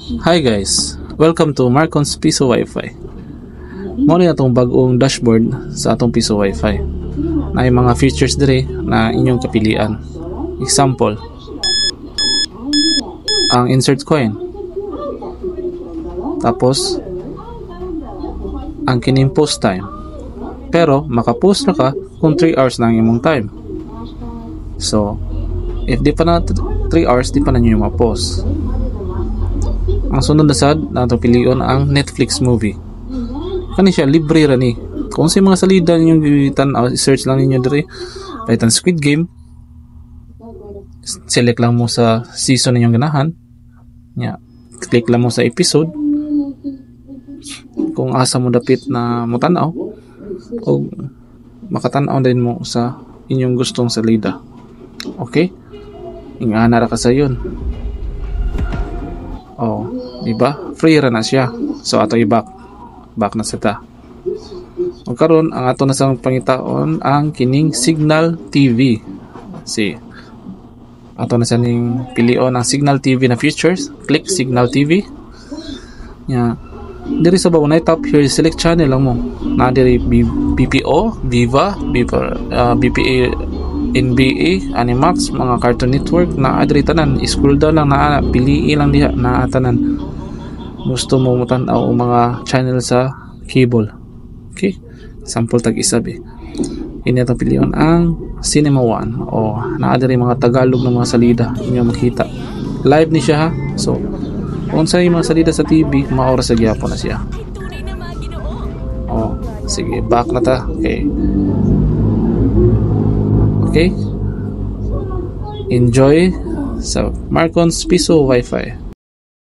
Hi guys, welcome to Marcon's Piso Wi-Fi. Mao ni atong bagong dashboard sa atong Piso Wi-Fi. Na mga features dire na inyong kapilian. Example, ang insert coin. Tapos ang kining post time. Pero maka-post na ka kung 3 hours na ang imong time. So, if di pa na 3 hours, di pa na nyo yung ma-post. Ang sunod na sad na itong pilion ang Netflix movie. Kani siya, libre ra ni. Kung sa mga salida ninyong gitan, search lang ninyo dire, palitan Squid Game, select lang mo sa season ninyong ganahan, click lang mo sa episode, kung asa mo dapit na mo tanaw, o makatanaw din mo sa inyong gustong salida. Okay? Ingana ra ka sa yun. Oh, diba? Free ra na siya. So ato back na sa ta. O karon ang ato na sang pangitaon ang kining Signal TV. Si ato na sa ning pilion ang Signal TV na features. Click Signal TV. Diri sa bawang top here, select channel lang mo. Na diri BPO, Viva, BPA, NBA, Animax, mga Cartoon Network na adri tanan. Scroll down lang na piliin lang diha na tanan. Gusto mo tan-aw o mga channel sa cable. Okay? Sample tag isabi. Ini atong pilion ang Cinema One o naa diri mga Tagalog na mga salida inyo makita. Live ni siya ha. So, kung sa mga salida sa TV, maora sa gyapon na siya. Oh, sige, back na ta. Okay? Enjoy sa Marcon's Piso Wi-Fi.